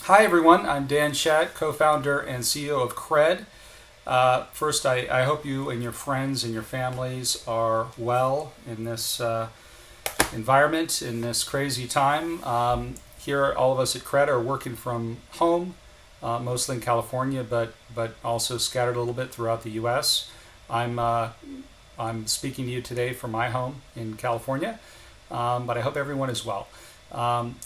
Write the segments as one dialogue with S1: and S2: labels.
S1: Hi everyone, I'm Dan Schatt, co-founder and CEO of Cred. First, I hope you and your friends and your families are well in this environment, in this crazy time. Here, all of us at Cred are working from home, mostly in California, but also scattered a little bit throughout the U.S. I'm speaking to you today from my home in California, but I hope everyone is well.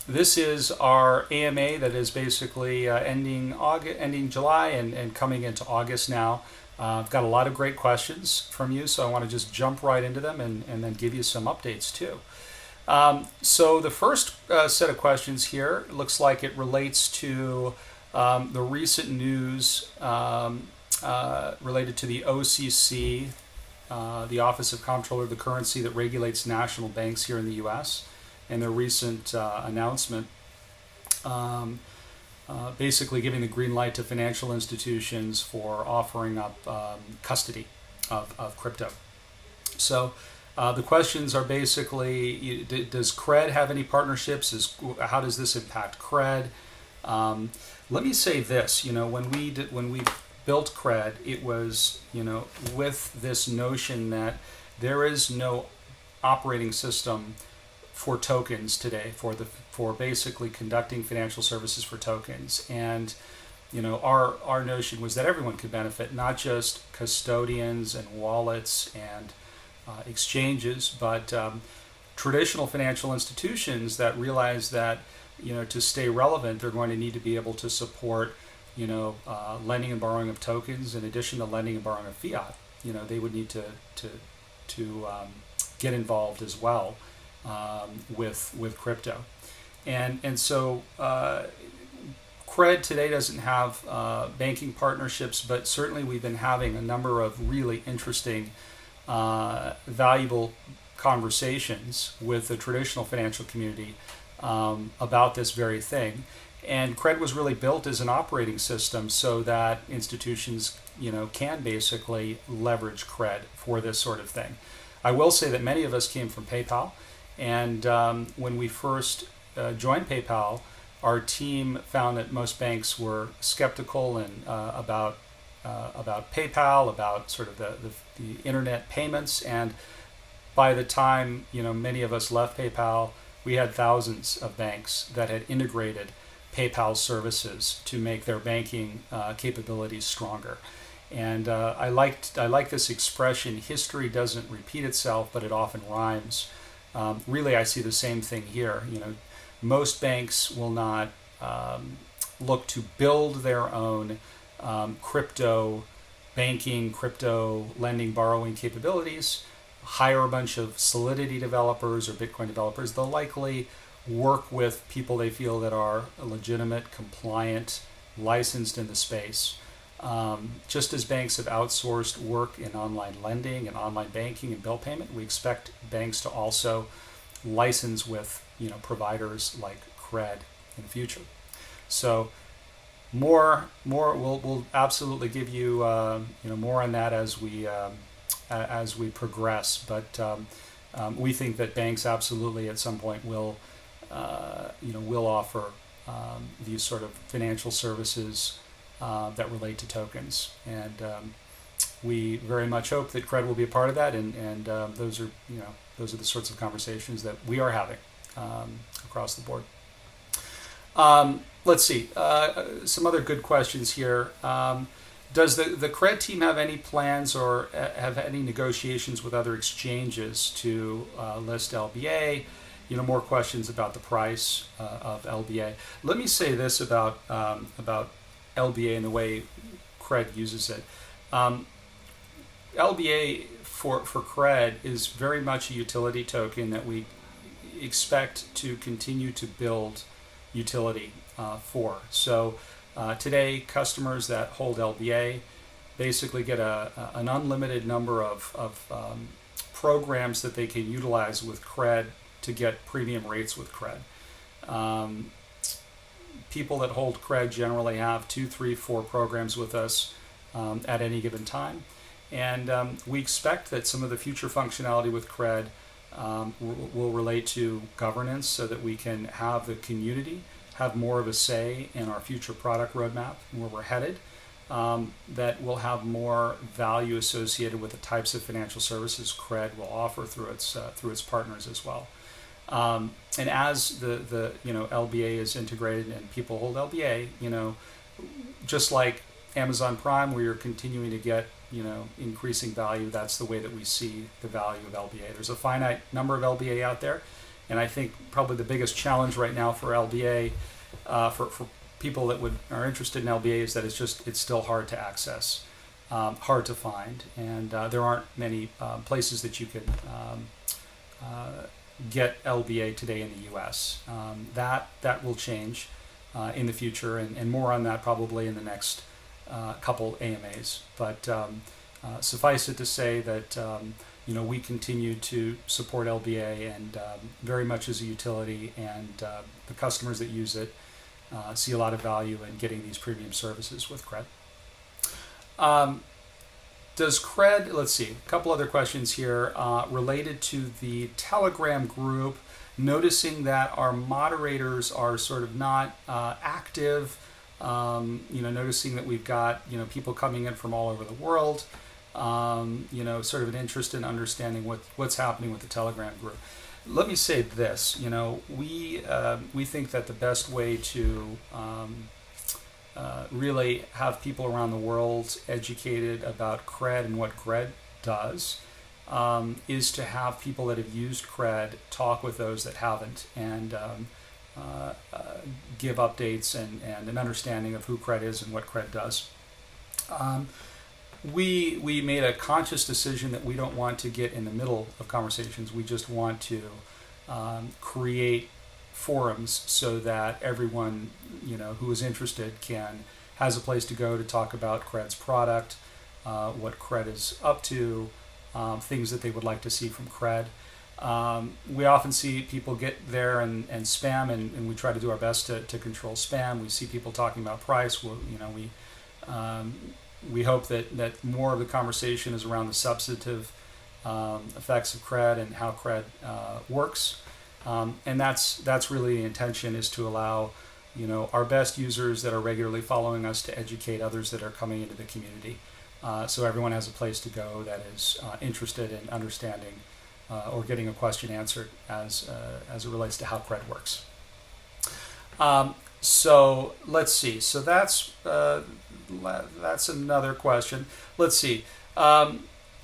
S1: This is our AMA that is basically ending July and coming into August now. I've got a lot of great questions from you, so I want to just jump right into them and then give you some updates too. So the first set of questions here looks like it relates to the recent news related to the OCC, the Office of Comptroller of the Currency that regulates national banks here in the U.S., and their recent announcement basically giving the green light to financial institutions for offering up custody of crypto. So the questions are basically, does Cred have any partnerships? How does this impact Cred? Let me say this, when we built Cred, it was, with this notion that there is no operating system for tokens today, for basically conducting financial services for tokens. And our notion was that everyone could benefit, not just custodians and wallets and exchanges, but traditional financial institutions that realize that to stay relevant, they're going to need to be able to support lending and borrowing of tokens in addition to lending and borrowing of fiat. They would need to get involved as well with crypto. And so Cred today doesn't have banking partnerships, but certainly we've been having a number of really interesting, valuable conversations with the traditional financial community about this very thing. And Cred was really built as an operating system so that institutions, can basically leverage Cred for this sort of thing. I will say that many of us came from PayPal. And when we first joined PayPal, our team found that most banks were skeptical and about PayPal, about sort of the internet payments. And by the time many of us left PayPal, we had thousands of banks that had integrated PayPal services to make their banking capabilities stronger. And I like this expression: history doesn't repeat itself, but it often rhymes. Really, I see the same thing here. Most banks will not look to build their own crypto banking, crypto lending, borrowing capabilities, hire a bunch of Solidity developers or Bitcoin developers. They'll likely work with people they feel that are legitimate, compliant, licensed in the space. Just as banks have outsourced work in online lending and online banking and bill payment, we expect banks to also license with providers like Cred in the future. So we'll absolutely give you more on that as we progress. But we think that banks absolutely at some point will offer these sort of financial services that relate to tokens, and we very much hope that Cred will be a part of that. And those are the sorts of conversations that we are having across the board. Let's see some other good questions here. Does the Cred team have any plans or have any negotiations with other exchanges to list LBA? More questions about the price of LBA. Let me say this about LBA and the way Cred uses it. LBA for Cred is very much a utility token that we expect to continue to build utility for. So today, customers that hold LBA basically get an unlimited number of programs that they can utilize with Cred to get premium rates with Cred. People that hold Cred generally have 2, 3, 4 programs with us at any given time. And we expect that some of the future functionality with Cred will relate to governance so that we can have the community have more of a say in our future product roadmap and where we're headed, that will have more value associated with the types of financial services Cred will offer through its partners as well. And as the LBA is integrated and people hold LBA, just like Amazon Prime, where you're continuing to get increasing value, that's the way that we see the value of LBA. There's a finite number of LBA out there, and I think probably the biggest challenge right now for LBA, for people that are interested in LBA, is that it's still hard to access, hard to find, and there aren't many places that you can get LBA today in the U.S. That will change in the future, and more on that probably in the next couple AMAs. But suffice it to say that we continue to support LBA and very much as a utility, and the customers that use it see a lot of value in getting these premium services with Cred. Does Cred, let's see, a couple other questions here related to the Telegram group, noticing that our moderators are sort of not active, noticing that we've got, people coming in from all over the world, sort of an interest in understanding what's happening with the Telegram group. Let me say this, we think that the best way to really have people around the world educated about Cred and what Cred does is to have people that have used Cred talk with those that haven't, and give updates and an understanding of who Cred is and what Cred does. We made a conscious decision that we don't want to get in the middle of conversations. We just want to create forums so that everyone who is interested has a place to go to talk about Cred's product, what Cred is up to, things that they would like to see from Cred. We often see people get there and spam, and we try to do our best to control spam. We see people talking about price. We hope that more of the conversation is around the substantive effects of Cred and how Cred works. And that's really the intention, is to allow our best users that are regularly following us to educate others that are coming into the community. So everyone has a place to go that is interested in understanding or getting a question answered as it relates to how Cred works. So let's see. So that's another question. Let's see.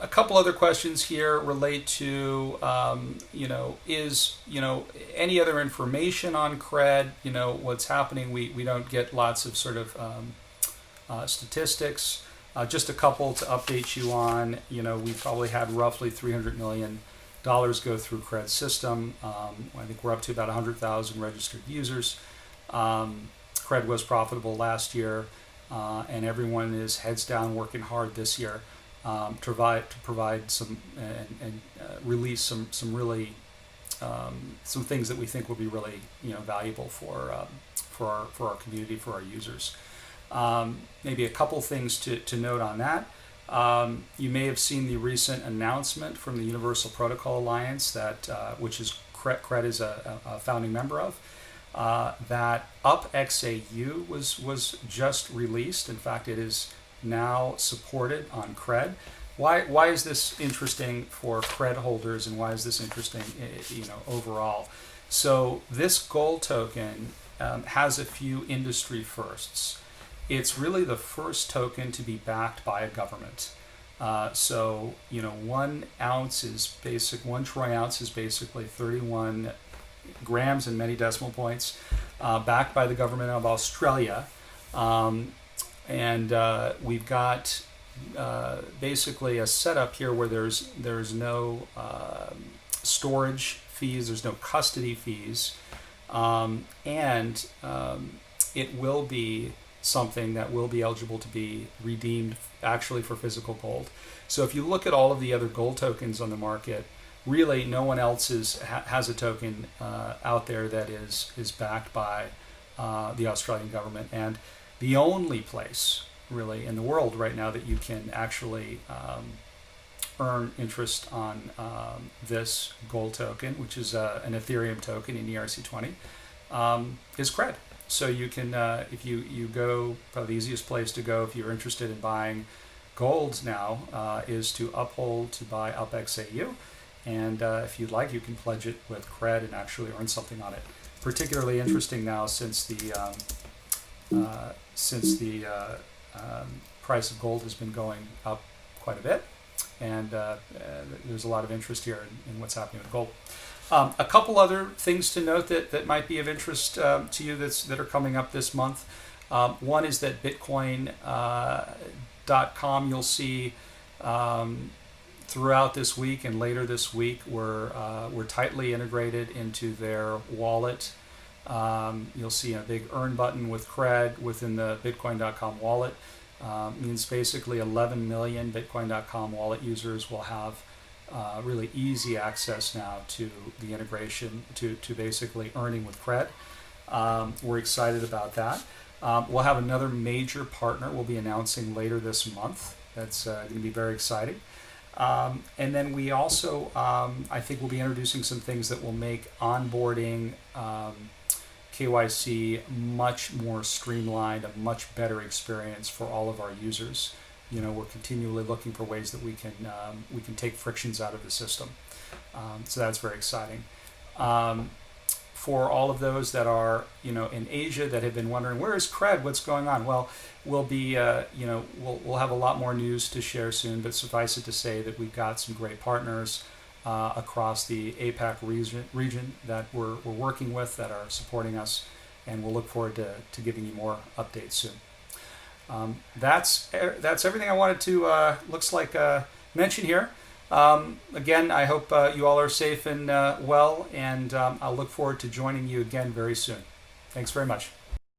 S1: A couple other questions here relate to is any other information on Cred? What's happening? We don't get lots of sort of statistics. Just a couple to update you on. We probably had roughly $300 million go through Cred's system. I think we're up to about 100,000 registered users. Cred was profitable last year, and everyone is heads down working hard this year to provide some and release some really some things that we think will be really valuable for our community, for our users. Maybe a couple things to note on that. You may have seen the recent announcement from the Universal Protocol Alliance, which is Cred is a founding member of, that UpXAU was just released. In fact, it is now supported on Cred. Why is this interesting for Cred holders, and why is this interesting overall? So this gold token has a few industry firsts. It's really the first token to be backed by a government. So 1 ounce is basic. 1 troy ounce is basically 31 grams and many decimal points, backed by the government of Australia, and we've got basically a setup here where there's no storage fees, there's no custody fees, and it will be something that will be eligible to be redeemed actually for physical gold. So if you look at all of the other gold tokens on the market, really no one else has a token out there that is backed by the Australian government. And the only place really in the world right now that you can actually earn interest on this gold token, which is an Ethereum token in ERC20, is Cred. So you can, if you go, probably the easiest place to go if you're interested in buying gold now is to Uphold to buy UpXAU. And if you'd like, you can pledge it with Cred and actually earn something on it. Particularly interesting now since the price of gold has been going up quite a bit, and there's a lot of interest here in what's happening with gold. A couple other things to note that might be of interest to you that are coming up this month. One is that Bitcoin.com, you'll see throughout this week and later this week, we're tightly integrated into their wallet. You'll see a big earn button with Cred within the Bitcoin.com wallet. Means basically 11 million Bitcoin.com wallet users will have really easy access now to the integration to basically earning with Cred. We're excited about that. We'll have another major partner we'll be announcing later this month. That's going to be very exciting. And then we also, I think we'll be introducing some things that will make onboarding KYC much more streamlined, a much better experience for all of our users. We're continually looking for ways that we can take frictions out of the system. So that's very exciting. For all of those that are in Asia that have been wondering, where is Cred? What's going on? Well, we'll be we'll have a lot more news to share soon. But suffice it to say that we've got some great partners across the APAC region that we're working with that are supporting us, and we'll look forward to giving you more updates soon. That's everything I wanted to mention here. Again, I hope you all are safe and well, and I'll look forward to joining you again very soon. Thanks very much.